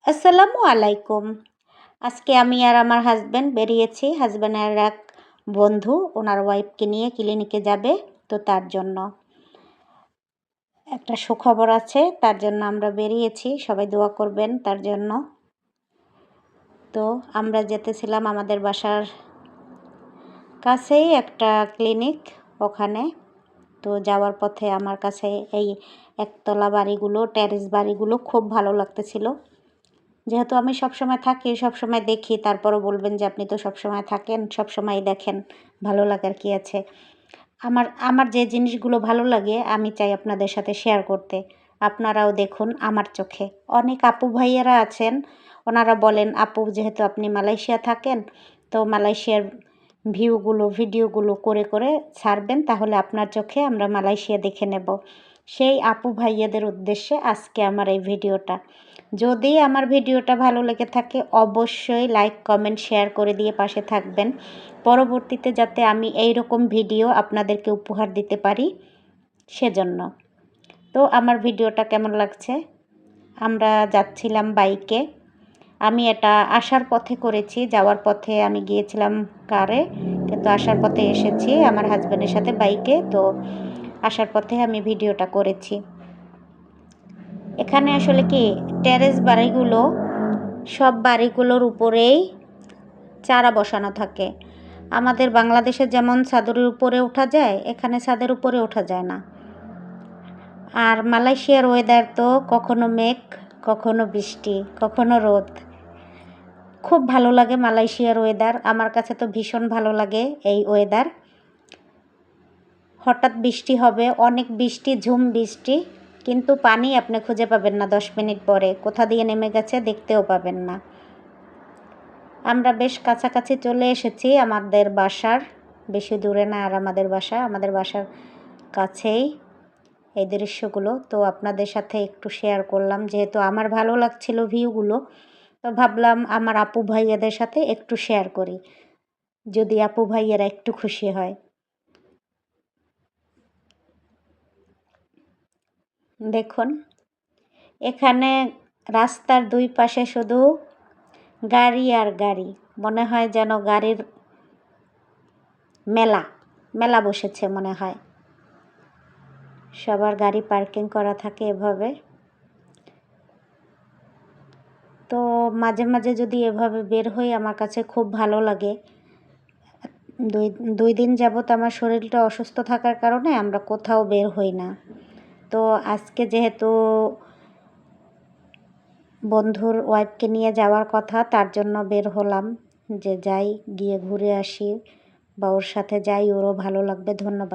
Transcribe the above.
আসসালামু আলাইকুম। আজকে আমি আর আমার হাজব্যান্ড বেরিয়েছি। হাজব্যান্ডের এক বন্ধু ওনার ওয়াইফকে নিয়ে ক্লিনিকে যাবে, তো তার জন্য একটা সুখবর আছে, তার জন্য আমরা বেরিয়েছি। সবাই দোয়া করবেন তার জন্য। তো আমরা যেতেছিলাম আমাদের বাসার কাছেই একটা ক্লিনিক, ওখানে। তো যাওয়ার পথে আমার কাছে এই একতলা বাড়িগুলো, টেরেস বাড়িগুলো খুব ভালো লাগতেছিল। যেহেতু আমি সবসময় থাকি, সবসময় দেখি, তারপরও বলবেন যে আপনি তো সবসময় থাকেন, সবসময় দেখেন, ভালো লাগার কি আছে। আমার যে জিনিসগুলো ভালো লাগে আমি চাই আপনাদের সাথে শেয়ার করতে। আপনারাও দেখুন আমার চোখে। অনেক আপু ভাইয়েরা আছেন, ওনারা বলেন আপু যেহেতু আপনি মালয়েশিয়া থাকেন, তো মালয়েশিয়ার ভিডিওগুলো করে করে ছাড়বেন, তাহলে আপনার চোখে আমরা মালয়েশিয়া দেখে নেব। সেই আপু ভাইয়াদের উদ্দেশ্যে আজকে আমার এই ভিডিওটা। যদি আমার ভিডিওটা ভালো লেগে থাকে অবশ্যই লাইক, কমেন্ট, শেয়ার করে দিয়ে পাশে থাকবেন, পরবর্তীতে যাতে আমি এই রকম ভিডিও আপনাদেরকে উপহার দিতে পারি সেজন্য। তো আমার ভিডিওটা কেমন লাগছে? আমরা যাচ্ছিলাম বাইকে। আমি এটা আসার পথে করেছি, যাওয়ার পথে আমি গিয়েছিলাম কারে, কিন্তু আসার পথে এসেছি আমার হাজব্যান্ডের সাথে বাইকে। তো আসার পথে আমি ভিডিওটা করেছি। এখানে আসলে কি টেরেস বাড়িগুলো, সব বাড়িগুলোর উপরেই চারা বসানো থাকে। আমাদের বাংলাদেশে যেমন ছাদের উপরে ওঠা যায়, এখানে ছাদের উপরে ওঠা যায় না। আর মালয়েশিয়ার ওয়েদার তো কখনো মেঘ, কখনো বৃষ্টি, কখনো রোদ। খুব ভালো লাগে মালয়েশিয়ার ওয়েদার, আমার কাছে তো ভীষণ ভালো লাগে এই ওয়েদার। হঠাৎ বৃষ্টি হবে, অনেক বৃষ্টি, ঝুম বৃষ্টি, কিন্তু পানি আপনি খুঁজে পাবেন না 10 মিনিট পরে, কোথা দিয়ে নেমে গেছে দেখতেও পাবেন না। আমরা বেশ কাছাকাছি চলে এসেছি আমাদের বাসার, বেশি দূরে না আর আমাদের বাসার কাছেই এই দৃশ্যগুলো। তো আপনাদের সাথে একটু শেয়ার করলাম, যেহেতু আমার ভালো লাগছিল ভিউগুলো, তো ভাবলাম আমার আপু ভাইয়াদের সাথে একটু শেয়ার করি, যদি আপু ভাইয়ারা একটু খুশি হয়। দেখুন এখানে রাস্তার দুই পাশে শুধু গাড়ি আর গাড়ি, মনে হয় যেন গাড়ির মেলা বসেছে মনে হয়। সবার গাড়ি পার্কিং করা থাকে এভাবে। তো মাঝে মাঝে যদি এভাবে বের হই আমার কাছে খুব ভালো লাগে। দুই দিন যাবত আমার শরীরটা অসুস্থ থাকার কারণে আমরা কোথাও বের হই না। তো আজকে যেহেতু বন্ধুর ওয়াইফকে নিয়ে যাওয়ার কথা, তার জন্য বের হলাম যে যাই, গিয়ে ঘুরে আসি বা ওর সাথে যাই, ওরও ভালো লাগবে। ধন্যবাদ।